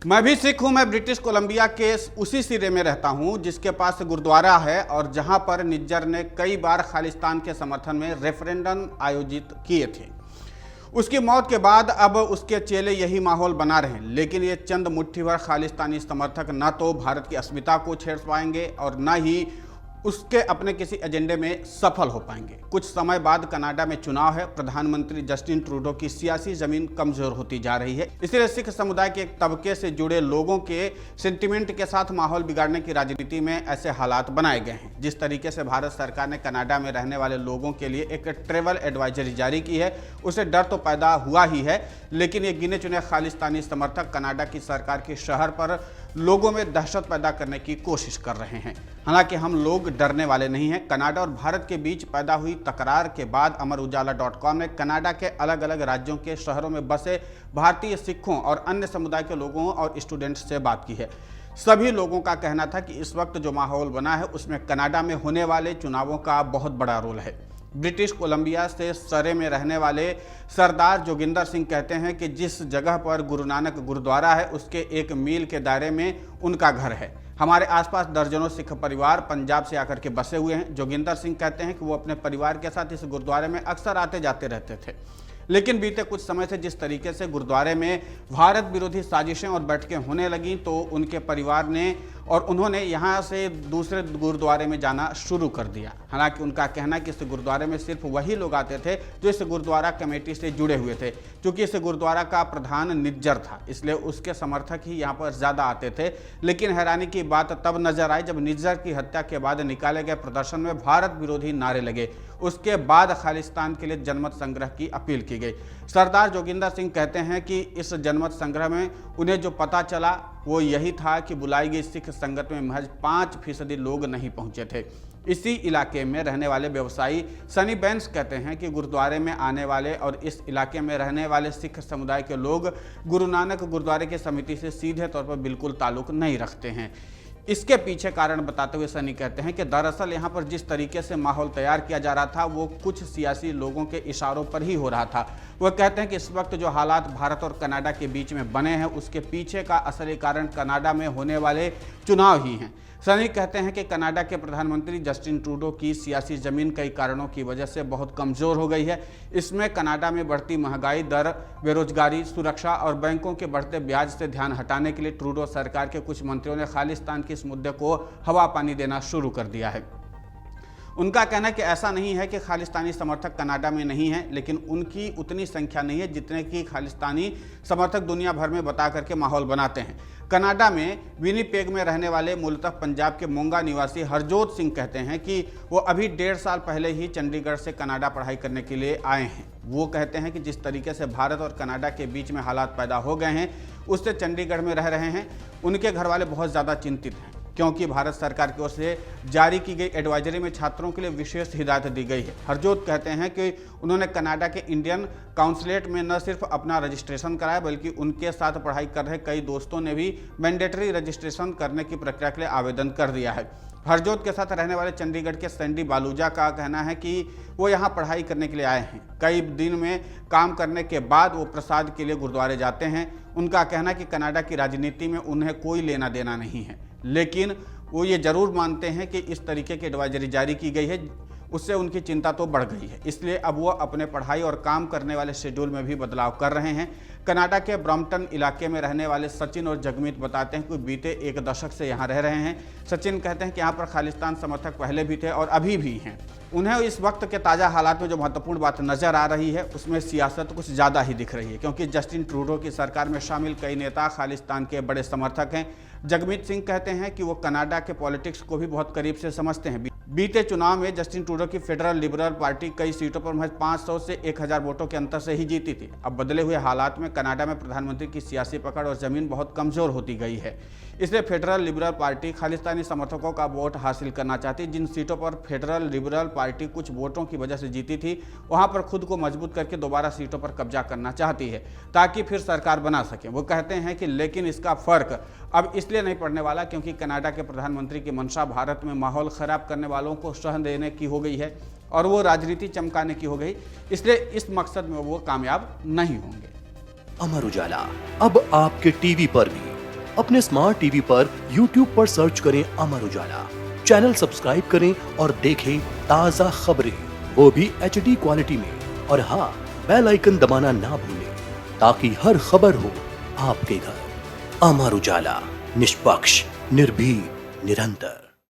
मैं भी सिख हूं। मैं ब्रिटिश कोलंबिया के उसी सिरे में रहता हूं जिसके पास गुरुद्वारा है और जहां पर निज्जर ने कई बार खालिस्तान के समर्थन में रेफरेंडम आयोजित किए थे। उसकी मौत के बाद अब उसके चेले यही माहौल बना रहे हैं, लेकिन ये चंद मुट्ठी भर खालिस्तानी समर्थक न तो भारत की अस्मिता को छेड़ पाएंगे और न ही उसके अपने किसी एजेंडे में सफल हो पाएंगे। कुछ समय बाद कनाडा में चुनाव है। प्रधानमंत्री जस्टिन ट्रूडो की सियासी जमीन कमजोर होती जा रही है, इसलिए सिख समुदाय के एक तबके से जुड़े लोगों के सेंटिमेंट के साथ माहौल बिगाड़ने की राजनीति में ऐसे हालात बनाए गए हैं। जिस तरीके से भारत सरकार ने कनाडा में रहने वाले लोगों के लिए एक ट्रेवल एडवाइजरी जारी की है, उसे डर तो पैदा हुआ ही है, लेकिन ये गिने चुने खालिस्तानी समर्थक कनाडा की सरकार के शहर पर लोगों में दहशत पैदा करने की कोशिश कर रहे हैं। हालांकि हम लोग डरने वाले नहीं हैं। कनाडा और भारत के बीच पैदा हुई तकरार के बाद अमर उजाला.com ने कनाडा के अलग अलग राज्यों के शहरों में बसे भारतीय सिखों और अन्य समुदाय के लोगों और स्टूडेंट्स से बात की है। सभी लोगों का कहना था कि इस वक्त जो माहौल बना है उसमें कनाडा में होने वाले चुनावों का बहुत बड़ा रोल है। ब्रिटिश कोलंबिया से सरे में रहने वाले सरदार जोगिंदर सिंह कहते हैं कि जिस जगह पर गुरु नानक गुरुद्वारा है उसके 1 मील के दायरे में उनका घर है। हमारे आसपास दर्जनों सिख परिवार पंजाब से आकर के बसे हुए हैं। जोगिंदर सिंह कहते हैं कि वो अपने परिवार के साथ इस गुरुद्वारे में अक्सर आते जाते रहते थे, लेकिन बीते कुछ समय से जिस तरीके से गुरुद्वारे में भारत विरोधी साजिशें और बैठकें होने लगीं तो उनके परिवार ने और उन्होंने यहाँ से दूसरे गुरुद्वारे में जाना शुरू कर दिया। हालांकि उनका कहना कि इस गुरुद्वारे में सिर्फ वही लोग आते थे जो इस गुरुद्वारा कमेटी से जुड़े हुए थे। क्योंकि इस गुरुद्वारा का प्रधान निज्जर था, इसलिए उसके समर्थक ही यहाँ पर ज़्यादा आते थे। लेकिन हैरानी की बात तब नजर आई जब निज्जर की हत्या के बाद निकाले गए प्रदर्शन में भारत विरोधी नारे लगे। उसके बाद खालिस्तान के लिए जनमत संग्रह की अपील की गई। सरदार जोगिंदर सिंह कहते हैं कि इस जनमत संग्रह में उन्हें जो पता चला वो यही था कि बुलाई गई सिख संगत में महज 5% लोग नहीं पहुंचे थे। इसी इलाके में रहने वाले व्यवसायी सनी बेंस कहते हैं कि गुरुद्वारे में आने वाले और इस इलाके में रहने वाले सिख समुदाय के लोग गुरु नानक गुरुद्वारे की समिति से सीधे तौर पर बिल्कुल ताल्लुक नहीं रखते हैं। इसके पीछे कारण बताते हुए सनी कहते हैं कि दरअसल यहाँ पर जिस तरीके से माहौल तैयार किया जा रहा था वो कुछ सियासी लोगों के इशारों पर ही हो रहा था। वह कहते हैं कि इस वक्त जो हालात भारत और कनाडा के बीच में बने हैं उसके पीछे का असली कारण कनाडा में होने वाले चुनाव ही हैं। सनी कहते हैं कि कनाडा के प्रधानमंत्री जस्टिन ट्रूडो की सियासी जमीन कई कारणों की वजह से बहुत कमज़ोर हो गई है। इसमें कनाडा में बढ़ती महंगाई दर, बेरोजगारी, सुरक्षा और बैंकों के बढ़ते ब्याज से ध्यान हटाने के लिए ट्रूडो सरकार के कुछ मंत्रियों ने खालिस्तान के इस मुद्दे को हवा पानी देना शुरू कर दिया है। उनका कहना है कि ऐसा नहीं है कि खालिस्तानी समर्थक कनाडा में नहीं हैं, लेकिन उनकी उतनी संख्या नहीं है जितने कि खालिस्तानी समर्थक दुनिया भर में बता करके माहौल बनाते हैं। कनाडा में विनीपेग में रहने वाले मूलतः पंजाब के मोंगा निवासी हरजोत सिंह कहते हैं कि वो अभी 1.5 साल पहले ही चंडीगढ़ से कनाडा पढ़ाई करने के लिए आए हैं। वो कहते हैं कि जिस तरीके से भारत और कनाडा के बीच में हालात पैदा हो गए हैं उससे चंडीगढ़ में रह रहे हैं उनके घर वाले बहुत ज़्यादा चिंतित हैं, क्योंकि भारत सरकार की ओर से जारी की गई एडवाइजरी में छात्रों के लिए विशेष हिदायत दी गई है। हरजोत कहते हैं कि उन्होंने कनाडा के इंडियन काउंसलेट में न सिर्फ अपना रजिस्ट्रेशन कराया बल्कि उनके साथ पढ़ाई कर रहे कई दोस्तों ने भी मैंडेटरी रजिस्ट्रेशन करने की प्रक्रिया के लिए आवेदन कर दिया है। हरजोत के साथ रहने वाले चंडीगढ़ के सैंडी बालूजा का कहना है कि वो यहाँ पढ़ाई करने के लिए आए हैं। कई दिन में काम करने के बाद वो प्रसाद के लिए गुरुद्वारे जाते हैं। उनका कहना है कि कनाडा की राजनीति में उन्हें कोई लेना देना नहीं है, लेकिन वो ये जरूर मानते हैं कि इस तरीके की एडवाइजरी जारी की गई है उससे उनकी चिंता तो बढ़ गई है, इसलिए अब वो अपने पढ़ाई और काम करने वाले शेड्यूल में भी बदलाव कर रहे हैं। कनाडा के ब्रॉम्पटन इलाके में रहने वाले सचिन और जगमीत बताते हैं कि बीते 1 दशक से यहाँ रह रहे हैं। सचिन कहते हैं कि यहाँ पर खालिस्तान समर्थक पहले भी थे और अभी भी हैं। उन्हें इस वक्त के ताज़ा हालात में जो महत्वपूर्ण बात नज़र आ रही है उसमें सियासत कुछ ज़्यादा ही दिख रही है, क्योंकि जस्टिन ट्रूडो की सरकार में शामिल कई नेता खालिस्तान के बड़े समर्थक हैं। जगमीत सिंह कहते हैं कि वो कनाडा के पॉलिटिक्स को भी बहुत करीब से समझते हैं। बीते चुनाव में जस्टिन ट्रूडो की फेडरल लिबरल पार्टी कई सीटों पर महज 500 से 1000 वोटों के अंतर से ही जीती थी। अब बदले हुए हालात में कनाडा में प्रधानमंत्री की सियासी पकड़ और जमीन बहुत कमजोर होती गई है, इसलिए फेडरल लिबरल पार्टी खालिस्तानी समर्थकों का वोट हासिल करना चाहती। जिन सीटों पर फेडरल लिबरल पार्टी कुछ वोटों की वजह से जीती थी वहां पर खुद को मजबूत करके दोबारा सीटों पर कब्जा करना चाहती है ताकि फिर सरकार बना सके। वो कहते हैं कि लेकिन इसका फर्क अब इसलिए नहीं पड़ने वाला क्योंकि कनाडा के प्रधानमंत्री की मंशा भारत में माहौल खराब करने वालों को शह देने की हो गई है और वो राजनीति चमकाने की हो गई, इसलिए इस मकसद में वो कामयाब नहीं होंगे। अमर उजाला अब आपके टीवी पर भी अपने स्मार्ट टीवी पर YouTube पर सर्च करें अमर उजाला, चैनल सब्सक्राइब करें और देखें ताज़ा खबरें, वो भी HD क्वालिटी में। और हाँ, बेल आइकन दबाना ना भूलें ताकि हर खबर हो आपके घर। अमर उजाला, निष्पक्ष, निर्भीक, निरंतर।